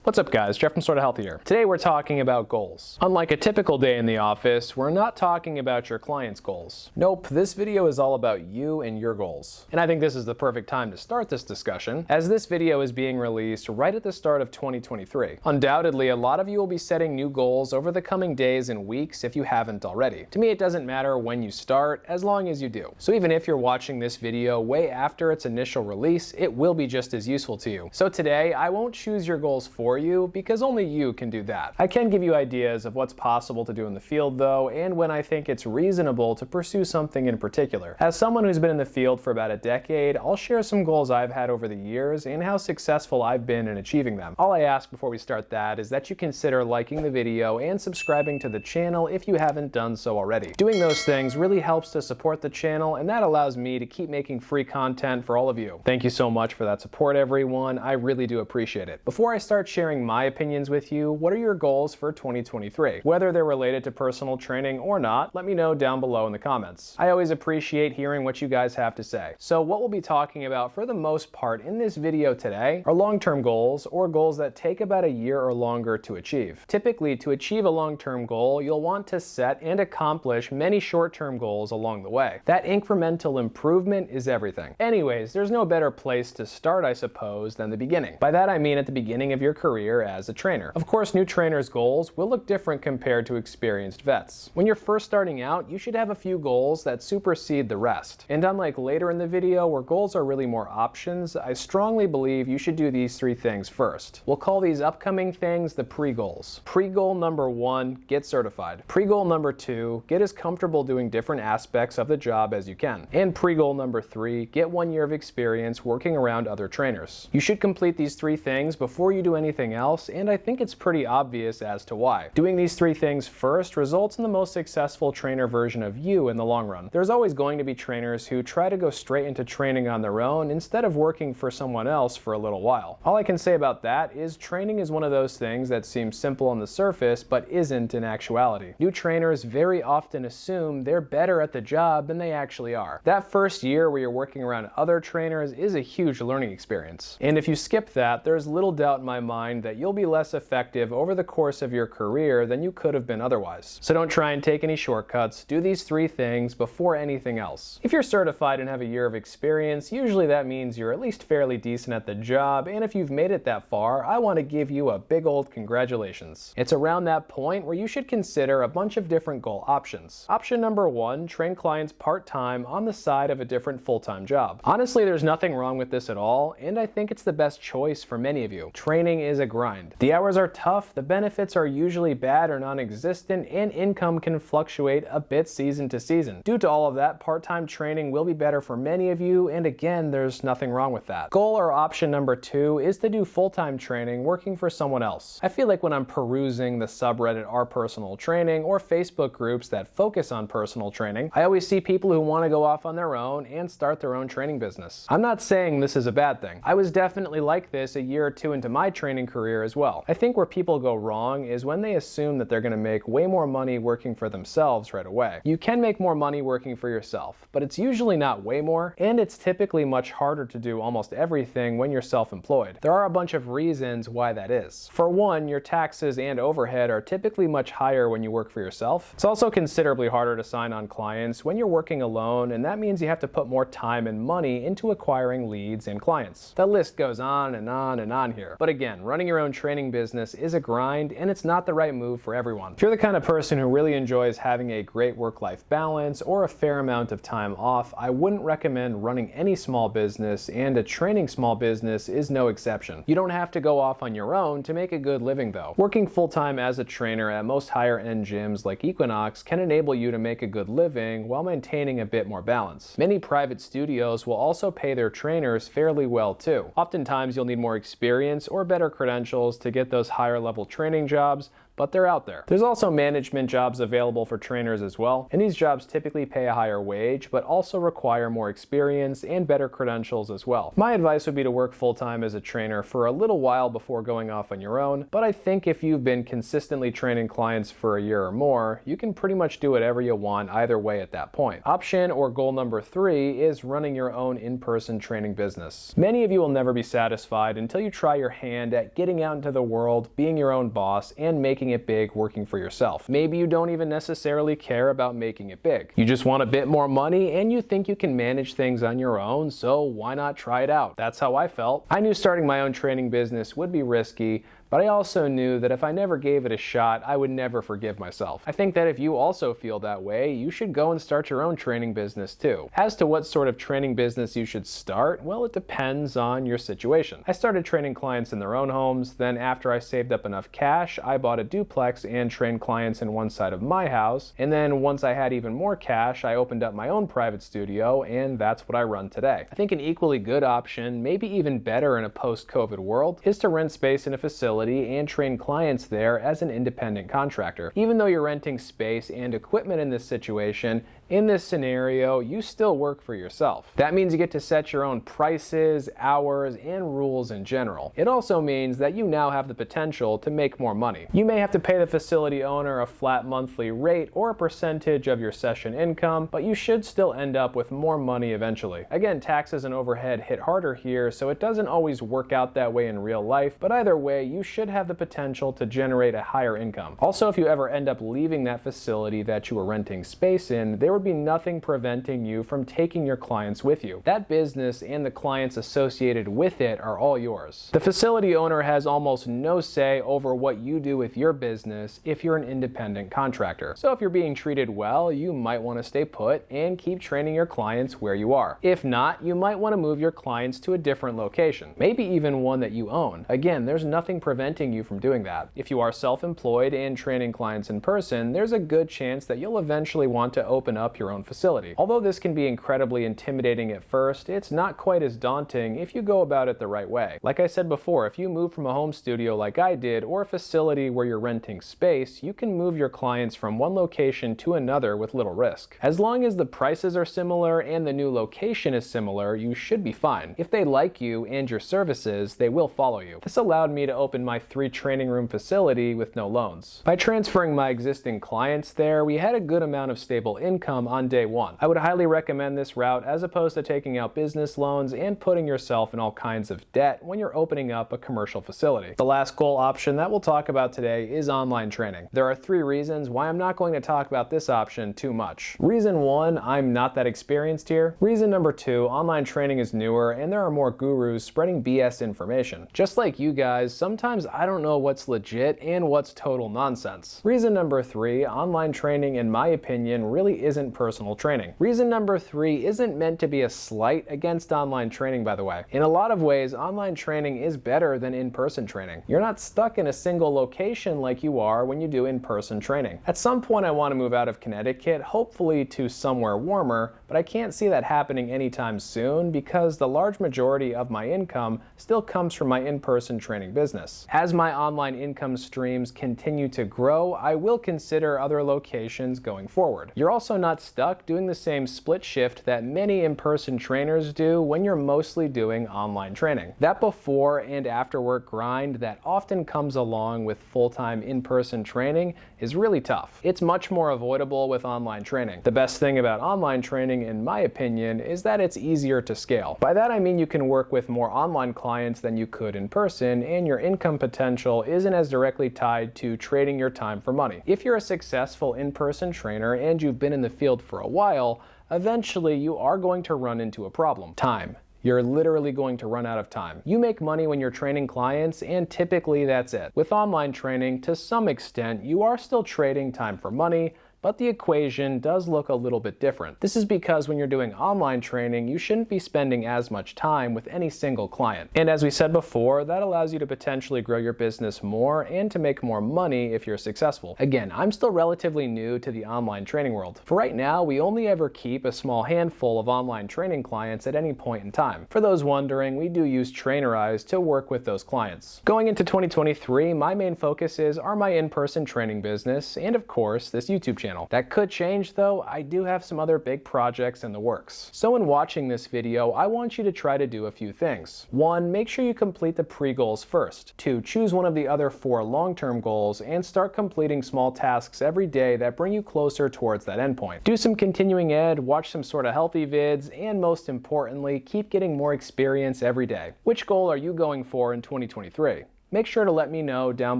What's up guys, Jeff from Sorta Healthy here. Today we're talking about goals. Unlike a typical day in the office, we're not talking about your client's goals. Nope, this video is all about you and your goals. And I think this is the perfect time to start this discussion, as this video is being released right at the start of 2023. Undoubtedly, a lot of you will be setting new goals over the coming days and weeks if you haven't already. To me, it doesn't matter when you start, as long as you do. So even if you're watching this video way after its initial release, it will be just as useful to you. So today, I won't choose your goals for you because only you can do that. I can give you ideas of what's possible to do in the field though, and when I think it's reasonable to pursue something in particular. As someone who's been in the field for about a decade, I'll share some goals I've had over the years and how successful I've been in achieving them. All I ask before we start that is that you consider liking the video and subscribing to the channel if you haven't done so already. Doing those things really helps to support the channel, and that allows me to keep making free content for all of you. Thank you so much for that support, everyone. I really do appreciate it. Before I start sharing my opinions with you, what are your goals for 2023? Whether they're related to personal training or not, let me know down below in the comments. I always appreciate hearing what you guys have to say. So what we'll be talking about for the most part in this video today are long-term goals, or goals that take about a year or longer to achieve. Typically, to achieve a long-term goal, you'll want to set and accomplish many short-term goals along the way. That incremental improvement is everything. Anyways, there's no better place to start, I suppose, than the beginning. By that I mean at the beginning of your career as a trainer. Of course, new trainers' goals will look different compared to experienced vets. When you're first starting out, you should have a few goals that supersede the rest. And unlike later in the video where goals are really more options, I strongly believe you should do these three things first. We'll call these upcoming things the pre-goals. Pre-goal number 1, get certified. Pre-goal number 2, get as comfortable doing different aspects of the job as you can. And pre-goal number 3, get 1 year of experience working around other trainers. You should complete these three things before you do anything else, and I think it's pretty obvious as to why. Doing these three things first results in the most successful trainer version of you in the long run. There's always going to be trainers who try to go straight into training on their own instead of working for someone else for a little while. All I can say about that is training is one of those things that seems simple on the surface but isn't in actuality. New trainers very often assume they're better at the job than they actually are. That first year where you're working around other trainers is a huge learning experience. And if you skip that, there's little doubt in my mind that you'll be less effective over the course of your career than you could have been otherwise. So don't try and take any shortcuts. Do these three things before anything else. If you're certified and have a year of experience, usually that means you're at least fairly decent at the job, and if you've made it that far, I want to give you a big old congratulations. It's around that point where you should consider a bunch of different goal options. Option number 1, train clients part-time on the side of a different full-time job. Honestly, there's nothing wrong with this at all, and I think it's the best choice for many of you. Training is a grind. The hours are tough, the benefits are usually bad or non-existent, and income can fluctuate a bit season to season. Due to all of that, part-time training will be better for many of you, and again, there's nothing wrong with that. Goal or option number 2 is to do full-time training working for someone else. I feel like when I'm perusing the subreddit Our Personal Training or Facebook groups that focus on personal training, I always see people who want to go off on their own and start their own training business. I'm not saying this is a bad thing. I was definitely like this a year or two into my training career as well. I think where people go wrong is when they assume that they're going to make way more money working for themselves right away. You can make more money working for yourself, but it's usually not way more, and it's typically much harder to do almost everything when you're self-employed. There are a bunch of reasons why that is. For one, your taxes and overhead are typically much higher when you work for yourself. It's also considerably harder to sign on clients when you're working alone, and that means you have to put more time and money into acquiring leads and clients. The list goes on and on and on here. But again, running your own training business is a grind, and it's not the right move for everyone. If you're the kind of person who really enjoys having a great work-life balance or a fair amount of time off, I wouldn't recommend running any small business, and a training small business is no exception. You don't have to go off on your own to make a good living though. Working full-time as a trainer at most higher-end gyms like Equinox can enable you to make a good living while maintaining a bit more balance. Many private studios will also pay their trainers fairly well too. Oftentimes you'll need more experience or better credentials to get those higher level training jobs, but they're out there. There's also management jobs available for trainers as well, and these jobs typically pay a higher wage, but also require more experience and better credentials as well. My advice would be to work full-time as a trainer for a little while before going off on your own, but I think if you've been consistently training clients for a year or more, you can pretty much do whatever you want either way at that point. Option or goal number 3 is running your own in-person training business. Many of you will never be satisfied until you try your hand at getting out into the world, being your own boss, and making it big working for yourself. Maybe you don't even necessarily care about making it big. You just want a bit more money and you think you can manage things on your own, so why not try it out? That's how I felt. I knew starting my own training business would be risky, but I also knew that if I never gave it a shot, I would never forgive myself. I think that if you also feel that way, you should go and start your own training business too. As to what sort of training business you should start, well, it depends on your situation. I started training clients in their own homes, then after I saved up enough cash, I bought a duplex and trained clients in one side of my house, and then once I had even more cash, I opened up my own private studio, and that's what I run today. I think an equally good option, maybe even better in a post-COVID world, is to rent space in a facility and train clients there as an independent contractor. Even though you're renting space and equipment in this situation, in this scenario, you still work for yourself. That means you get to set your own prices, hours, and rules in general. It also means that you now have the potential to make more money. You may have to pay the facility owner a flat monthly rate or a percentage of your session income, but you should still end up with more money eventually. Again, taxes and overhead hit harder here, so it doesn't always work out that way in real life, but either way, you should have the potential to generate a higher income. Also, if you ever end up leaving that facility that you were renting space in, there would be nothing preventing you from taking your clients with you. That business and the clients associated with it are all yours. The facility owner has almost no say over what you do with your business if you're an independent contractor. So if you're being treated well, you might want to stay put and keep training your clients where you are. If not, you might want to move your clients to a different location, maybe even one that you own. Again, there's nothing preventing you from doing that. If you are self-employed and training clients in person, there's a good chance that you'll eventually want to open up your own facility. Although this can be incredibly intimidating at first, it's not quite as daunting if you go about it the right way. Like I said before, if you move from a home studio like I did, or a facility where you're renting space, you can move your clients from one location to another with little risk. As long as the prices are similar and the new location is similar, you should be fine. If they like you and your services, they will follow you. This allowed me to open my 3 training room facility with no loans. By transferring my existing clients there, we had a good amount of stable income on day one. I would highly recommend this route as opposed to taking out business loans and putting yourself in all kinds of debt when you're opening up a commercial facility. The last goal option that we'll talk about today is online training. There are 3 reasons why I'm not going to talk about this option too much. Reason 1, I'm not that experienced here. Reason number 2, online training is newer and there are more gurus spreading BS information. Just like you guys, sometimes I don't know what's legit and what's total nonsense. Reason number 3, online training in my opinion really isn't personal training. Reason number 3 isn't meant to be a slight against online training, by the way. In a lot of ways, online training is better than in-person training. You're not stuck in a single location like you are when you do in-person training. At some point I want to move out of Connecticut, hopefully to somewhere warmer, but I can't see that happening anytime soon because the large majority of my income still comes from my in-person training business. As my online income streams continue to grow, I will consider other locations going forward. You're also not stuck doing the same split shift that many in-person trainers do when you're mostly doing online training. That before and after work grind that often comes along with full-time in-person training is really tough. It's much more avoidable with online training. The best thing about online training, in my opinion, is that it's easier to scale. By that I mean you can work with more online clients than you could in person, and your income potential isn't as directly tied to trading your time for money. If you're a successful in-person trainer and you've been in the field for a while, eventually you are going to run into a problem: time. You're literally going to run out of time. You make money when you're training clients, and typically that's it. With online training, to some extent, you are still trading time for money, but the equation does look a little bit different. This is because when you're doing online training, you shouldn't be spending as much time with any single client. And as we said before, that allows you to potentially grow your business more and to make more money if you're successful. Again, I'm still relatively new to the online training world. For right now, we only ever keep a small handful of online training clients at any point in time. For those wondering, we do use Trainerize to work with those clients. Going into 2023, my main focuses are my in-person training business and of course this YouTube channel. That could change though. I do have some other big projects in the works. So in watching this video, I want you to try to do a few things. 1, make sure you complete the pre-goals first. 2, choose one of the other 4 long-term goals and start completing small tasks every day that bring you closer towards that endpoint. Do some continuing ed, watch some Sorta Healthy vids, and most importantly, keep getting more experience every day. Which goal are you going for in 2023? Make sure to let me know down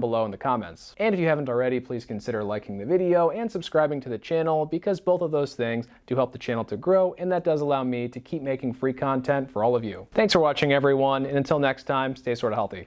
below in the comments. And if you haven't already, please consider liking the video and subscribing to the channel because both of those things do help the channel to grow, and that does allow me to keep making free content for all of you. Thanks for watching everyone, and until next time, stay sorta healthy.